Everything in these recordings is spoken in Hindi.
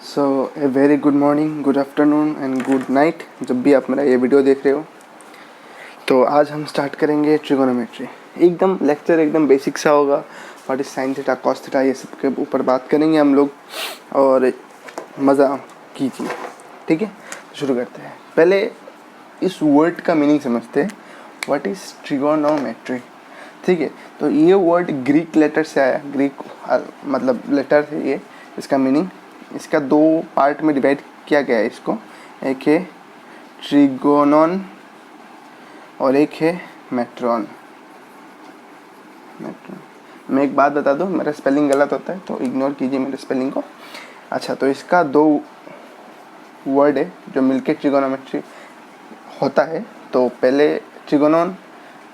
So a very good morning, good afternoon and good night, जब भी आप मेरा ये वीडियो देख रहे हो। तो आज हम स्टार्ट करेंगे ट्रिगोनोमेट्री। एकदम लेक्चर एकदम बेसिक सा होगा। What is sine theta, cos theta, ये सब के ऊपर बात करेंगे हम लोग और मज़ा कीजिए। ठीक है, शुरू करते हैं। पहले इस वर्ड का मीनिंग समझते हैं। What is trigonometry. ठीक है, तो ये वर्ड ग्रीक लेटर से आया। ग्रीक मतलब लेटर है ये। इसका मीनिंग, इसका दो पार्ट में डिवाइड किया गया है इसको। एक है ट्रिगोनॉन और एक है मेट्रॉन। मैं एक बात बता दूं, मेरा स्पेलिंग गलत होता है तो इग्नोर कीजिए मेरे स्पेलिंग को। अच्छा, तो इसका दो वर्ड है जो मिलके ट्रिगोनोमेट्री होता है। तो पहले ट्रिगोनॉन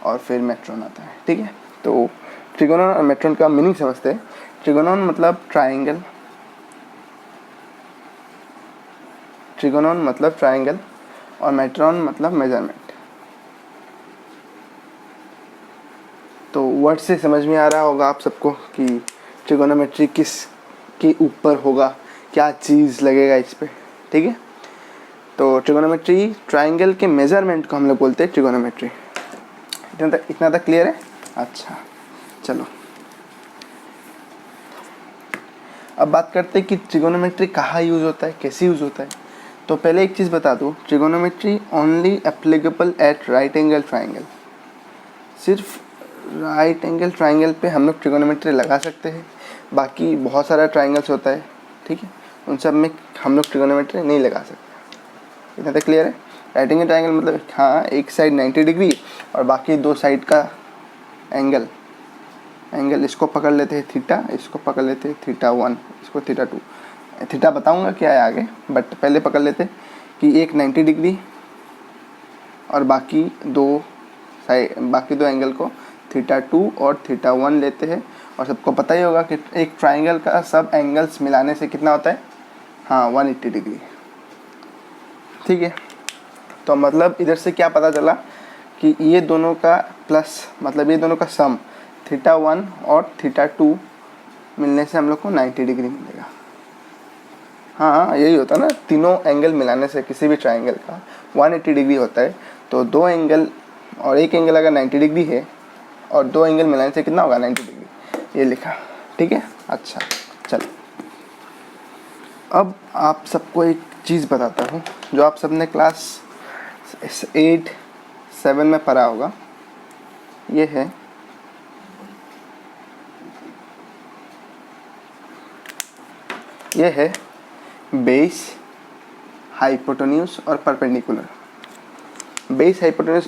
और फिर मेट्रॉन आता है। ठीक है, तो ट्रिगोनॉन और मेट्रॉन का मीनिंग समझते हैं। ट्रिगोनॉन मतलब ट्राइंगल, ट्रिगोनॉन मतलब ट्राइंगल और मेट्रॉन मतलब मेजरमेंट। तो वर्ड से समझ में आ रहा होगा आप सबको कि ट्रिगोनोमेट्री किस के ऊपर होगा, क्या चीज़ लगेगा इस पे। ठीक है, तो ट्रिगोनोमेट्री ट्राइंगल के मेजरमेंट को हम लोग बोलते हैं ट्रिगोनोमेट्री। इतना तक क्लियर है। अच्छा, चलो अब बात करते हैं कि ट्रिगोनोमेट्री कहाँ यूज़ होता है, कैसे यूज़ होता है। तो पहले एक चीज़ बता दूँ, trigonometry only applicable at right angle triangle. सिर्फ राइट एंगल ट्राइंगल पे हम लोग ट्रिगोनोमेट्री लगा सकते हैं। बाकी बहुत सारा ट्राइंगल्स होता है, ठीक है, उन सब में हम लोग ट्रिगोनोमेट्री नहीं लगा सकते। इतना तक क्लियर है। राइट एंगल ट्राइंगल मतलब हाँ, एक साइड 90 डिग्री और बाकी दो साइड का एंगल इसको पकड़ लेते हैं थीटा, इसको पकड़ लेते हैं थीटा 1, इसको थीटा 2। थीटा बताऊंगा क्या है आगे, बट पहले पकड़ लेते कि एक 90 डिग्री और बाकी दो एंगल को थीटा 2 और थीटा 1 लेते हैं। और सबको पता ही होगा कि एक ट्राइंगल का सब एंगल्स मिलाने से कितना होता है, हाँ 180 डिग्री। ठीक है, तो मतलब इधर से क्या पता चला कि ये दोनों का प्लस मतलब ये दोनों का सम थीटा 1 और थीटा 2 मिलने से हम लोग को 90 डिग्री मिलेगा। हाँ, यही होता है ना, तीनों एंगल मिलाने से किसी भी ट्राइंगल का 180 डिग्री होता है। तो दो एंगल और एक एंगल अगर 90 डिग्री है और दो एंगल मिलाने से कितना होगा, 90 डिग्री, ये लिखा। ठीक है, अच्छा चलो अब आप सबको एक चीज़ बताता हूँ जो आप सबने क्लास 8, 7 में पढ़ा होगा। ये है बेस, हाइपोटेन्यूज और परपेंडिकुलर। बेस, हाइपोटेन्यूज,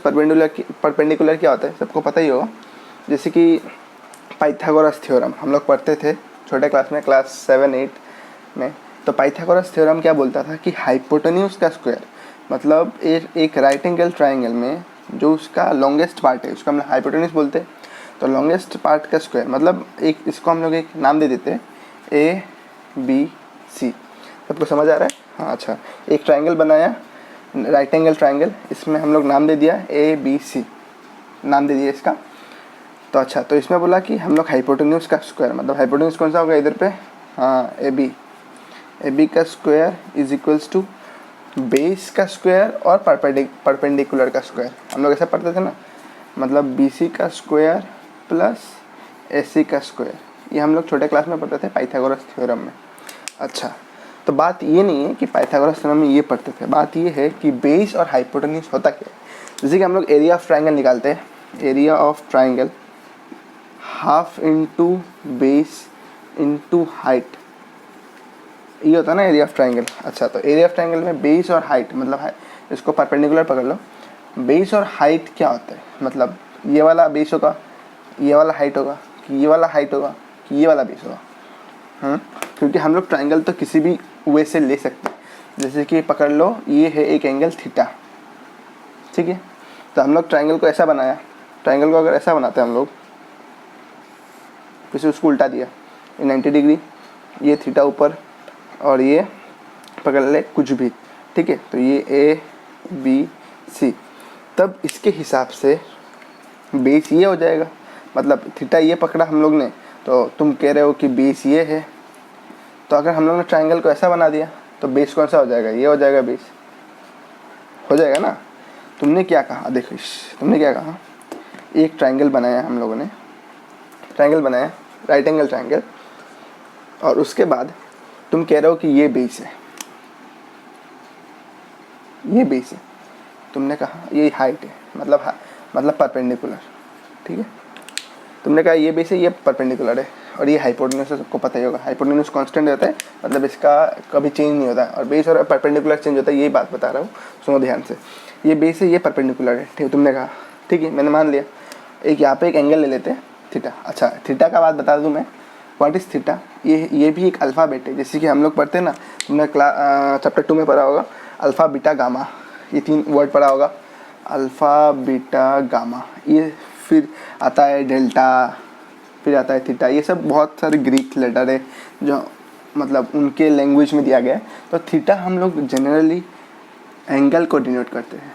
परपेंडिकुलर क्या होता है सबको पता ही होगा। जैसे कि पाइथागोरस थ्योरम हम लोग पढ़ते थे छोटे क्लास में, क्लास 7, 8 में। तो पाइथागोरस थ्योरम क्या बोलता था कि हाइपोटेन्यूज का स्क्वायर मतलब एक राइट एंगल ट्राइंगल में जो उसका लॉन्गेस्ट पार्ट है उसको हम हाइपोटेन्यूज बोलते हैं। तो लॉन्गेस्ट पार्ट का स्क्वायर मतलब एक, इसको हम लोग एक नाम दे देते हैं ABC। सबको समझ आ रहा है। हाँ अच्छा, एक ट्राइंगल बनाया राइट एंगल ट्राइंगल, इसमें हम लोग नाम दे दिया ABC, नाम दे दिया इसका। तो अच्छा, तो इसमें बोला कि हम लोग हाइपोटेन्यूज का स्क्वायर मतलब हाइपोटेन्यूज कौन सा होगा इधर पे, हाँ AB का square is equals to base का स्क्वायर और परपेंडिकुलर का स्क्वायर। हम लोग ऐसा पढ़ते थे ना, मतलब BC का स्क्वायर प्लस AC का स्क्वायर। ये हम लोग छोटे क्लास में पढ़ते थे पाइथागोरस थ्योरम में। अच्छा, तो बात ये नहीं है कि पाइथागोरस थ्योरम में ये पढ़ते थे, बात ये है कि बेस और हाइपोटेन्यूज होता क्या है। जैसे कि हम लोग एरिया ऑफ ट्राइंगल निकालते हैं, area of triangle half into base into height, ये होता है ना एरिया ऑफ ट्राइंगल। अच्छा, तो एरिया ऑफ ट्राइंगल में बेस और हाइट मतलब इसको परपेंडिकुलर पकड़ लो। बेस और हाइट क्या होता है, मतलब ये वाला बेस होगा, ये वाला हाइट होगा, कि ये वाला हाइट होगा, कि ये वाला बेस होगा। क्योंकि हम लोग ट्राइंगल तो किसी भी वे से ले सकते हैं। जैसे कि पकड़ लो ये है एक एंगल थीटा, ठीक है, तो हम लोग ट्राइंगल को ऐसा बनाया। ट्राइंगल को अगर ऐसा बनाते हैं हम लोग, जैसे उसको उल्टा दिया, ये 90 डिग्री, ये थीटा ऊपर और ये पकड़ ले कुछ भी, ठीक है, तो ये ABC। तब इसके हिसाब से बेस ये हो जाएगा, मतलब थीटा ये पकड़ा हम लोग ने, तो तुम कह रहे हो कि बेस ये है, तो अगर हम लोग ने ट्राइंगल को ऐसा बना दिया तो बेस कौन सा हो जाएगा, ये हो जाएगा बेस, हो जाएगा ना। तुमने क्या कहा, देखो तुमने क्या कहा, एक ट्राइंगल बनाया हम लोगों ने, ट्राइंगल बनाया राइट एंगल ट्राइंगल, और उसके बाद तुम कह रहे हो कि ये बेस है, ये बेस है, तुमने कहा ये हाइट है, मतलब परपेंडिकुलर, ठीक है। तुमने कहा ये बेस है, ये परपेंडिकुलर है, और ये हाइपोटेन्यूज है, सबको पता ही होगा हाइपोटेन्यूज कांस्टेंट रहता है, मतलब इसका कभी चेंज नहीं होता, और बेस और परपेंडिकुलर चेंज होता है, यही बात बता रहा हूँ, सुनो ध्यान से। ये बेस है, ये परपेंडिकुलर है, ठीक है, तुमने कहा ठीक है, मैंने मान लिया। एक यहाँ पे एक एंगल ले लेते हैं थीटा। अच्छा, थीटा का बात बता दूँ मैं, व्हाट इज़ थीटा, ये भी एक अल्फ़ाबेट है, जैसे कि हम लोग पढ़ते हैं ना, तुमने चैप्टर 2 में पढ़ा होगा अल्फ़ा बीटा गामा, ये 3 वर्ड पढ़ा होगा, अल्फ़ा बीटा गामा, ये फिर आता है डेल्टा, फिर आता है थीटा, ये सब बहुत सारे ग्रीक लेटर है जो मतलब उनके लैंग्वेज में दिया गया है। तो थीटा हम लोग जनरली एंगल को डिनोट करते हैं,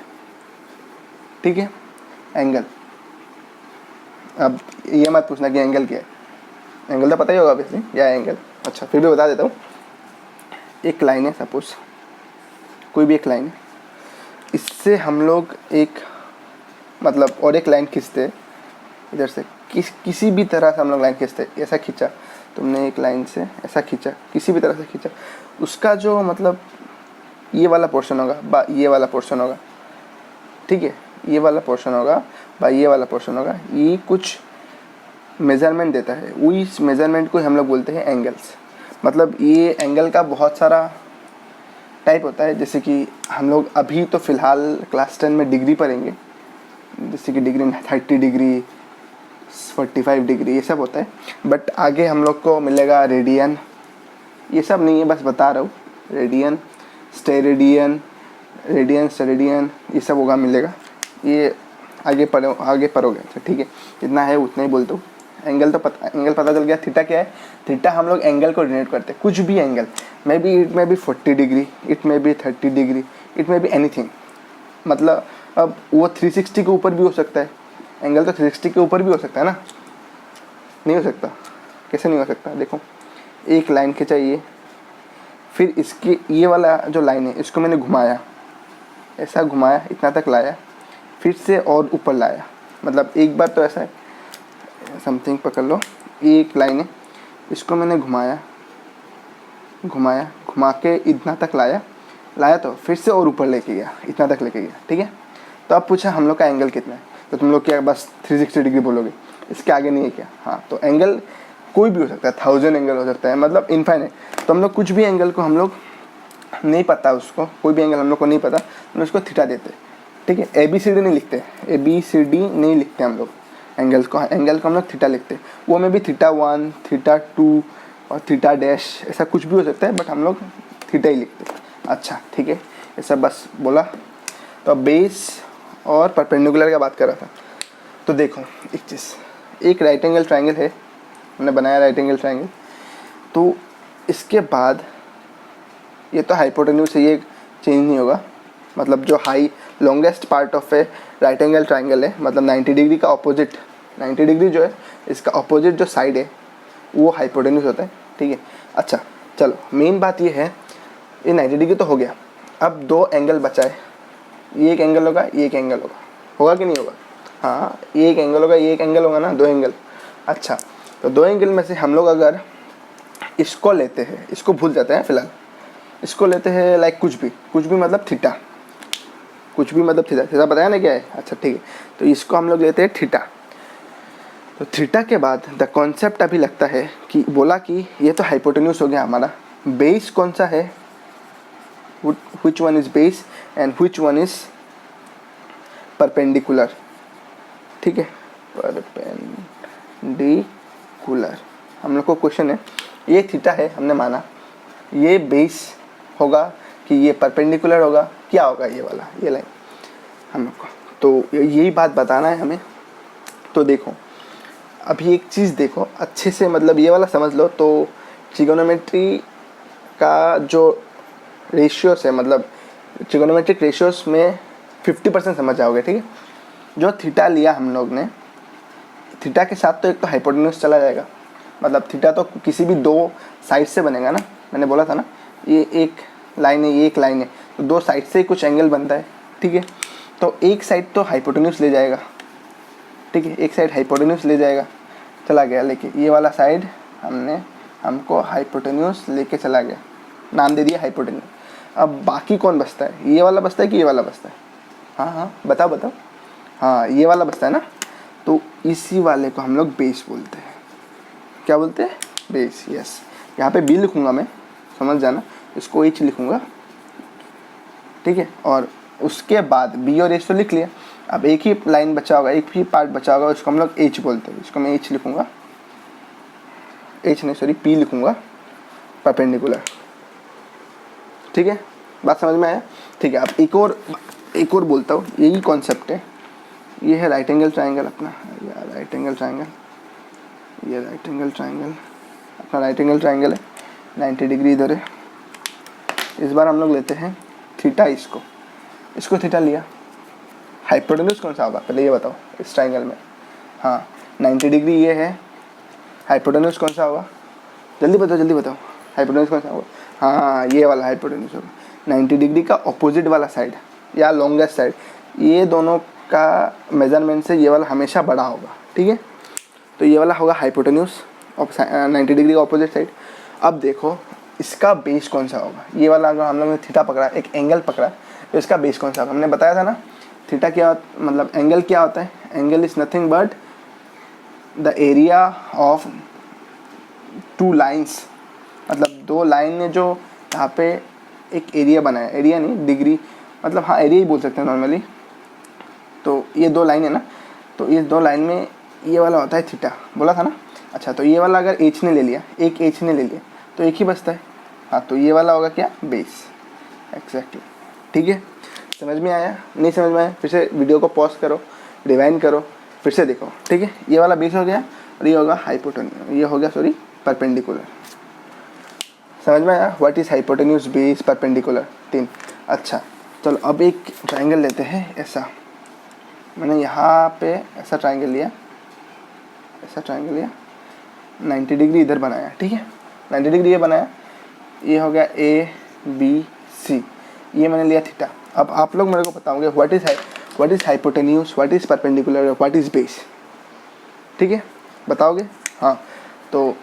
ठीक है, एंगल। अब ये मत पूछना कि एंगल क्या है, एंगल तो पता ही होगा ऑब्वियसली, या एंगल। अच्छा, फिर भी बता देता हूँ। एक लाइन है, सपोज कोई भी एक लाइन है, इससे हम लोग एक मतलब और एक लाइन खींचते हैं इधर से, किसी भी तरह से हम लोग लाइन खींचते हैं, ऐसा खींचा तुमने एक लाइन से, ऐसा खींचा, किसी भी तरह से खींचा, उसका जो मतलब ये वाला पोर्शन होगा ये वाला पोर्शन होगा, ठीक है, ये वाला पोर्शन होगा ये वाला पोर्शन होगा, ये कुछ मेज़रमेंट देता है, वो इस मेज़रमेंट को हम लोग बोलते हैं एंगल्स। मतलब ये एंगल का बहुत सारा टाइप होता है, जैसे कि हम लोग अभी तो फ़िलहाल क्लास 10 में डिग्री पढ़ेंगे, जैसे कि डिग्री 30 डिग्री 45 डिग्री ये सब होता है, बट आगे हम लोग को मिलेगा रेडियन, ये सब नहीं है, बस बता रहा हूँ, रेडियन, स्टेरेडियन, रेडियन स्टेरेडियन, ये सब होगा मिलेगा, ये आगे पढ़ोगे। अच्छा ठीक है, जितना है उतना ही बोलता हूँ। एंगल पता चल गया। थीटा क्या है, थीटा हम लोग एंगल को डिनोट करते हैं, कुछ भी angle, it may be 40 degree, it may be 30 degree, it may be anything, मतलब अब वो 360 के ऊपर भी हो सकता है, एंगल तो 360 के ऊपर भी हो सकता है ना, नहीं हो सकता, कैसे नहीं हो सकता, देखो एक लाइन खिंचाइए, फिर इसकी ये वाला जो लाइन है इसको मैंने घुमाया, ऐसा घुमाया, इतना तक लाया, फिर से और ऊपर लाया, मतलब एक बार तो ऐसा है, समथिंग पकड़ लो, ये एक लाइन है, इसको मैंने घुमा के इतना तक लाया तो फिर से और ऊपर लेके गया, इतना तक लेके गया, ठीक है। तो अब पूछा हम लोग का एंगल कितना है, तो तुम लोग क्या बस 360 डिग्री बोलोगे, इसके आगे नहीं है क्या? हाँ, तो एंगल कोई भी हो सकता है, 1000 एंगल हो सकता है, मतलब इनफाइनाइट। तो हम लोग कुछ भी एंगल को हम लोग नहीं पता, उसको कोई भी एंगल हम लोग को नहीं पता, हम उसको थीटा देते, ठीक है। ABCD नहीं लिखते, ABCD नहीं लिखते हम लोग, एंगल को हम लोग थीटा लिखते हैं, वो में भी थीटा 1, थीटा 2 और थीटा डैश, ऐसा कुछ भी हो सकता है, बट हम लोग थीटा ही लिखते हैं। अच्छा ठीक है, ऐसा बस बोला। तो बेस और परपेंडिकुलर का बात कर रहा था, तो देखो एक चीज़, एक राइट एंगल ट्राइंगल है, हमने बनाया राइट एंगल ट्राइंगल, तो इसके बाद ये तो हाइपोटेन्यूज है, ये चेंज नहीं होगा, मतलब जो longest part of A right angle triangle है, मतलब 90 डिग्री का ऑपोजिट, 90 डिग्री जो है इसका ऑपोजिट जो साइड है वो हाइपोटेन्यूज होता है, ठीक है। अच्छा चलो, मेन बात ये है, ये 90 डिग्री तो हो गया, अब दो एंगल बचा है, ये एक एंगल होगा, ये एक एंगल होगा कि नहीं होगा? हाँ, ये एक एंगल होगा, ये एक एंगल होगा ना, दो एंगल। अच्छा, तो दो एंगल में से हम लोग अगर इसको लेते हैं, इसको भूल जाते हैं फिलहाल, इसको लेते हैं लाइक कुछ भी मतलब थीटा, कुछ भी मतलब थीटा बताया ना क्या है? अच्छा ठीक है, तो इसको हम लोग लेते हैं थीटा। तो थीटा के बाद द कॉन्सेप्ट अभी लगता है कि बोला कि ये तो हाइपोटेन्यूज हो गया हमारा, बेस कौन सा है, which one is base and which one is perpendicular, ठीक है, परपेंडिकुलर। हम लोग को क्वेश्चन है, ये थीटा है, हमने माना, ये बेस होगा कि ये परपेंडिकुलर होगा, क्या होगा ये वाला, ये लाइन हम लोग को, तो यही बात बताना है हमें। तो देखो अभी एक चीज़ देखो अच्छे से, मतलब ये वाला समझ लो, तो ट्रिगोनोमेट्री का जो रेशियोस है, मतलब ट्रिगोनोमेट्रिक रेशियोस में 50% समझ जाओगे, ठीक है। जो थीटा लिया हम लोग ने, थीटा के साथ तो एक तो हाइपोटेन्यूज चला जाएगा, मतलब थीटा तो किसी भी दो साइड से बनेगा ना, मैंने बोला था ना, ये एक लाइन है, ये एक लाइन है, तो दो साइड से कुछ एंगल बनता है, ठीक है। तो एक साइड तो हाइपोटेन्यूस ले जाएगा, ठीक है, एक साइड हाइपोटेन्यूस ले जाएगा, चला गया लेके, ये वाला साइड हमको हाइपोटेन्यूस लेके चला गया, नाम दे दिया हाइपोटेन्यूस। अब बाकी कौन बचता है, ये वाला बचता है कि ये वाला बचता है? हाँ हाँ बताओ बताओ, हाँ ये वाला बचता है ना, तो इसी वाले को हम लोग बेस बोलते हैं। क्या बोलते हैं? Base, yes. यहाँ पे बी लिखूँगा मैं, समझ जाना, इसको एच लिखूँगा, ठीक है, और उसके बाद बी और एच तो लिख लिया। अब एक ही लाइन बचा होगा, एक ही पार्ट बचा होगा, उसको हम लोग एच बोलते हैं, इसको मैं एच लिखूँगा, एच नहीं सॉरी पी लिखूँगा, परपेंडिकुलर, ठीक है, बात समझ में आया? ठीक है, अब एक और बोलता हूँ, यही कॉन्सेप्ट है, ये है राइट एंगल ट्राइंगल अपना, राइट एंगल ट्राइंगल, ये राइट एंगल ट्राइंगल अपना, राइट एंगल ट्राइंगल है, 90 डिग्री इधर है। इस बार हम लोग लेते हैं थीटा, इसको थीटा लिया, हाइपोटेन्यूस कौन सा होगा पहले ये बताओ इस ट्राइंगल में? हाँ 90 डिग्री ये है, हाइपोटेन्यूस कौन सा होगा? जल्दी बताओ हाइपोटेन्यूस कौन सा होगा? हाँ ये वाला हाइपोटेन्यूस होगा, 90 डिग्री का ऑपोजिट वाला साइड या लॉन्गेस्ट साइड, ये दोनों का मेजरमेंट से ये वाला हमेशा बड़ा होगा, ठीक है। तो ये वाला होगा हाइपोटेन्यूस, 90 डिग्री का ऑपोजिट साइड। अब देखो इसका बेस कौन सा होगा, ये वाला अगर हम लोग ने थीटा पकड़ा, एक एंगल पकड़ा, तो इसका बेस कौन सा होगा? हमने बताया था ना थीटा क्या मतलब एंगल क्या होता है? Angle is nothing but the area of two lines, मतलब दो लाइन ने जो यहाँ पे एक एरिया बनाया, एरिया नहीं डिग्री, मतलब हाँ एरिया ही बोल सकते हैं नॉर्मली। तो ये दो लाइन है ना, तो ये दो लाइन में ये वाला होता है थीटा, बोला था ना। अच्छा तो ये वाला अगर एच ने ले लिया, एक एच ने ले लिया, तो एक ही बचता है, हाँ तो ये वाला होगा क्या? बेस, एग्जैक्टली, ठीक है। समझ में आया? नहीं समझ में आया फिर से वीडियो को पॉज करो, रिवाइंड करो, फिर से देखो, ठीक है। ये वाला बेस हो गया और ये होगा हाइपोटेन्यूस, ये हो गया सॉरी परपेंडिकुलर। समझ में आया? What is hypotenuse, base, perpendicular, 3। अच्छा चलो अब एक ट्राइंगल लेते हैं ऐसा, मैंने यहाँ पे ऐसा ट्राइंगल लिया, ऐसा ट्राइंगल लिया, 90 डिग्री इधर बनाया, ठीक है, 90 डिग्री ये बनाया, ये हो गया ए बी सी, ये मैंने लिया थीटा। अब आप लोग मेरे को बताओगे what is hypotenuse, what is perpendicular, what is base, ठीक है, बताओगे? हाँ तो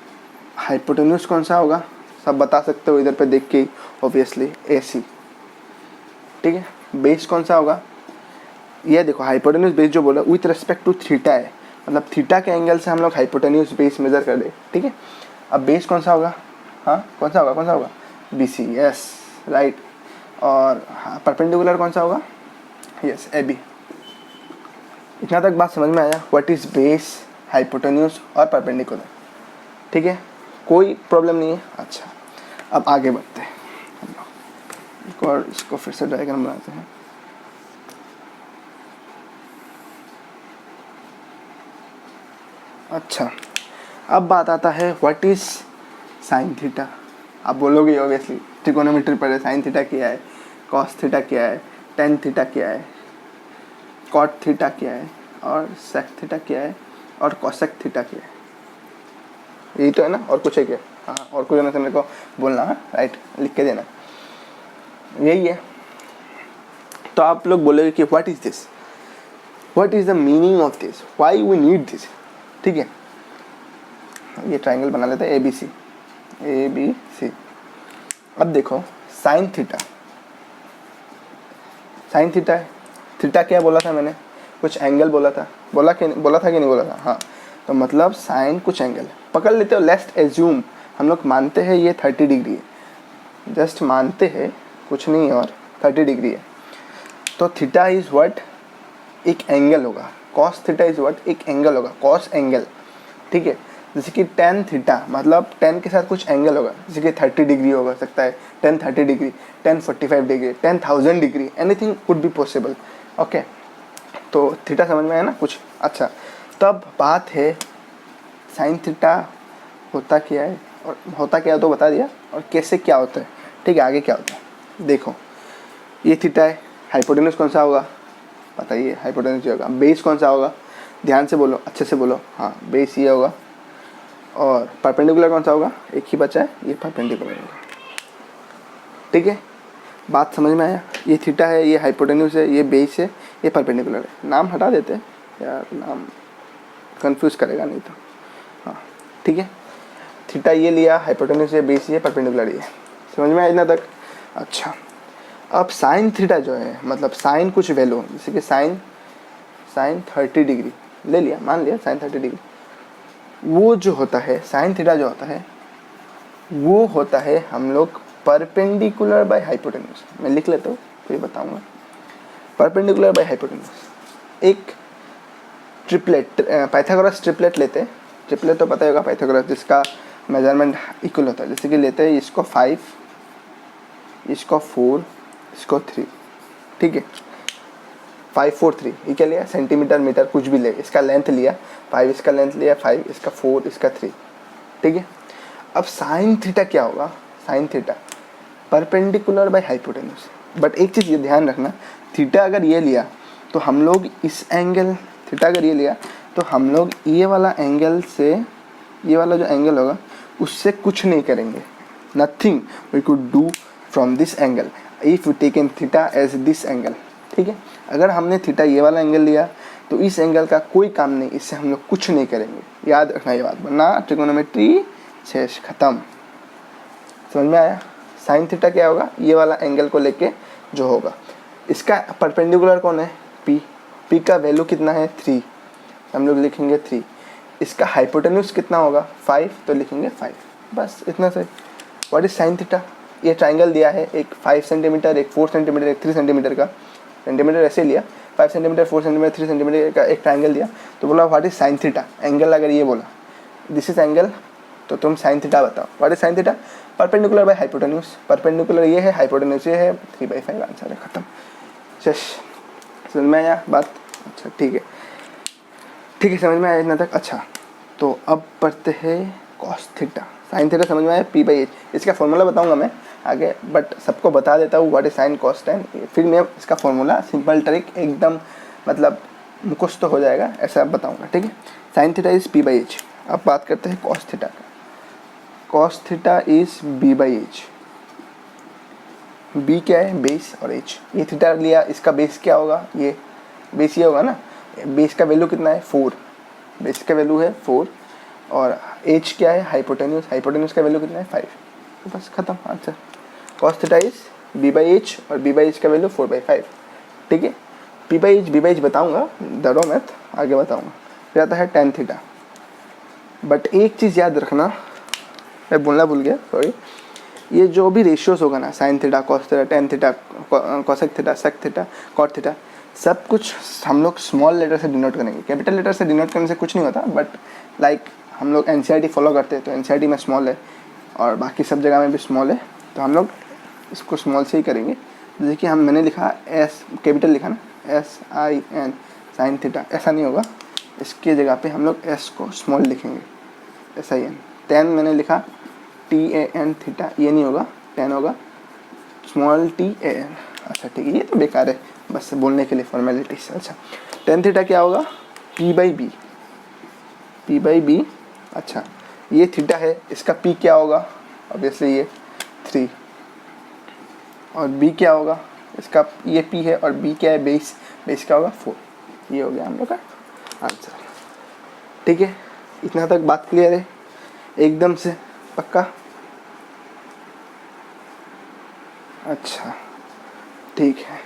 हाइपोटेन्यूस कौन सा होगा सब बता सकते हो इधर पे देख के, ऑब्वियसली ए सी, ठीक है। बेस कौन सा होगा? ये देखो हाइपोटेन्यूस बेस जो बोला विथ रिस्पेक्ट टू थीटा है, मतलब थीटा के एंगल से हम लोग हाइपोटेन्यूस बेस मेजर कर दे, ठीक है। अब बेस कौन सा होगा? हाँ कौन सा होगा? B C, yes right. और हाँ परपेंडिकुलर कौन सा होगा? Yes A B. इतना तक बात समझ में आया? व्हाट इज़ बेस, हाइपोटेन्यूस और परपेंडिकुलर, ठीक है, कोई प्रॉब्लम नहीं है। अच्छा अब आगे बढ़ते हैं हम लोग, एक और इसको फिर से डायग्राम बनाते हैं। अच्छा अब बात आता है व्हाट इज़ साइन थीटा। आप बोलोगे ऑब्वियसली ट्रिगोनोमेट्री पढ़े, साइन थीटा क्या है, कॉस थीटा क्या है, टेन थीटा क्या है, कॉट थीटा क्या है, और सेक थीटा क्या है, और कोसेक थीटा क्या है, यही तो है ना, और कुछ है क्या? हाँ और कुछ होने से मेरे को बोलना, है राइट, लिख के देना, यही है। तो आप लोग बोलोगे कि what is this, what is the meaning of this, why we need this, ठीक है। ये ट्राइंगल बना लेते हैं ए बी सी। अब देखो साइन थीटा है, थीटा क्या बोला था मैंने? कुछ एंगल बोला था कि नहीं बोला था? हाँ तो मतलब साइन कुछ एंगल पकड़ लेते हो। लेट्स एज्यूम, हम लोग मानते हैं ये 30 डिग्री है, जस्ट मानते हैं, कुछ नहीं और 30 डिग्री है, तो थीटा इज़ व्हाट? एक एंगल होगा। Cos theta is what? एक एंगल होगा, कॉस एंगल, ठीक है। जैसे कि टेन थीटा मतलब 10 के साथ कुछ एंगल होगा, जैसे कि 30 डिग्री हो सकता है, 1030 degree, 1045 degree, 10,000 degree, anything could be possible, okay. तो थीटा समझ में आया ना कुछ? अच्छा तब बात है साइन थीटा होता क्या है, और होता क्या है तो बता दिया, और कैसे क्या होता है, ठीक है। आगे क्या होता है देखो, ये थीटा है, हाइपोटेन्यूस कौन सा होगा बताइए? हाइपोटेन्यूस होगा। बेस कौन सा होगा? ध्यान से बोलो, अच्छे से बोलो, हाँ बेस ये होगा। और परपेंडिकुलर कौन सा होगा? एक ही बचा है, ये परपेंडिकुलर होगा, ठीक है, बात समझ में आया? ये थीटा है, ये हाइपोटेन्यूस है, ये बेस है, ये परपेंडिकुलर है। नाम हटा देते हैं यार, नाम कंफ्यूज करेगा नहीं तो। हाँ ठीक है, थीटा ये लिया, हाइपोटेन्यूस ये, बेस ये, परपेंडिकुलर ये। समझ में आया इतना तक? अच्छा, अब साइन थीटा जो है, मतलब साइन कुछ वैल्यू, जैसे कि साइन 30 डिग्री ले लिया, मान लिया साइन 30 डिग्री, वो जो होता है साइन थीटा जो होता है वो होता है हम लोग परपेंडिकुलर बाय हाइपोटेन्यूस। मैं लिख लेता हूँ फिर बताऊँगा। परपेंडिकुलर बाय हाइपोटेन्यूस एक ट्रिपलेट, पाइथागोरस ट्रिपलेट लेते हैं। ट्रिपलेट तो पता ही होगा पाइथागोरस, जिसका मेजरमेंट इक्वल होता है। जैसे कि लेते हैं इसको 5, इसको 4, इसको 3, ठीक है। 5 4 3 ये क्या लिया, सेंटीमीटर मीटर कुछ भी ले, इसका लेंथ लिया 5, इसका लेंथ लिया 5, इसका 4, इसका 3, ठीक है। अब साइन थीटा क्या होगा, sine theta perpendicular by hypotenuse. But एक चीज़ ये ध्यान रखना, थीटा अगर ये लिया तो हम लोग इस एंगल, थीटा अगर ये लिया तो हम लोग ये वाला एंगल से, ये वाला जो एंगल होगा उससे कुछ नहीं करेंगे। Nothing we could do from this angle if you taken theta as this angle, ठीक है। अगर हमने थीटा ये वाला एंगल लिया तो इस एंगल का कोई काम नहीं, इससे हम लोग कुछ नहीं करेंगे। याद रखना ये बात, वरना ट्रिगोनोमेट्री शेष खत्म। समझ में आया? साइन थीटा क्या होगा, ये वाला एंगल को लेके जो होगा। इसका परपेंडिकुलर कौन है, पी। पी का वैल्यू कितना है 3, हम लोग लिखेंगे 3। इसका हाइपोटेन्यूस कितना होगा 5, तो लिखेंगे 5, बस इतना सही। व्हाट इज साइन थीटा, ये ट्राइंगल दिया है, एक 5 सेंटीमीटर, एक 4 सेंटीमीटर, एक 3 सेंटीमीटर का, सेंटीमीटर ऐसे लिया, 5 सेंटीमीटर, 4 सेंटीमीटर, 3 सेंटीमीटर का एक ट्राइंगल दिया, तो बोला what is sine theta. Angle अगर ये बोला दिस इज एंगल, तो तुम साइन थीटा बताओ। What is sine theta, perpendicular by hypotenuse. Perpendicular ये है, हाइपोटेन्यूस ये है, 3/5 आंसर है, खत्म। शेष समझ में आया बात? अच्छा ठीक है, ठीक है, समझ में आया इतना तक? अच्छा, तो अब पढ़ते हैं कॉस थीटा। साइन थीटा समझ में आया, P/H। इसका फॉर्मूला बताऊंगा मैं आगे, बट सबको बता देता हूँ what is sine cos tan. फिर मैं इसका फॉर्मूला सिंपल ट्रिक एकदम मतलब मुखस्त तो हो जाएगा, ऐसा बताऊंगा, ठीक है। Sine theta is P/H। अब बात करते हैं कॉस थीटा का। Cos theta is B/H। B क्या है, बेस, और H ये थीटा लिया, इसका बेस क्या होगा, ये बेस ये होगा ना। बेस का वैल्यू कितना है 4, बेस का वैल्यू है 4, और H क्या है, हाइपोटेन्यूस। हाइपोटेन्यूस का वैल्यू कितना है 5, तो बस खत्म answer. Cos theta is B/H और B/H का वैल्यू 4/5, ठीक है। B/H बताऊंगा, डरो मत, आगे बताऊंगा। फिर आता है tan थीटा। बट एक चीज़ याद रखना, मैं बोलना भूल गया, सॉरी। ये जो भी रेशियोज होगा ना, sine theta, cos theta, tan theta, cosec theta, sec theta, cot theta, सब कुछ हम लोग स्मॉल लेटर से डिनोट करेंगे। कैपिटल लेटर से डिनोट करने से कुछ नहीं होता, बट लाइक हम लोग NCERT फॉलो करते हैं, तो NCERT में स्मॉल है और बाकी सब जगह में भी स्मॉल है, तो हम लोग इसको स्मॉल से ही करेंगे। जैसे कि मैंने लिखा S, कैपिटल लिखा ना, SIN, साइन थीटा, ऐसा नहीं होगा। इसके जगह पे हम लोग S को स्मॉल लिखेंगे, SIN। टेन मैंने लिखा TAN थीटा, ये नहीं होगा, टेन होगा स्मॉल TAN। अच्छा ठीक है, ये तो बेकार है, बस बोलने के लिए फॉर्मेलिटीज। अच्छा, टेन थीटा क्या होगा, P/B, P/B। अच्छा, ये थीटा है, इसका P क्या होगा, ऑब्वियसली ये 3, और B क्या होगा, इसका ये P है, और B क्या है, बेस, बेस क्या होगा 4। ये हो गया हम लोग का आंसर, ठीक है। इतना तक बात क्लियर है एकदम से, पक्का? अच्छा ठीक है।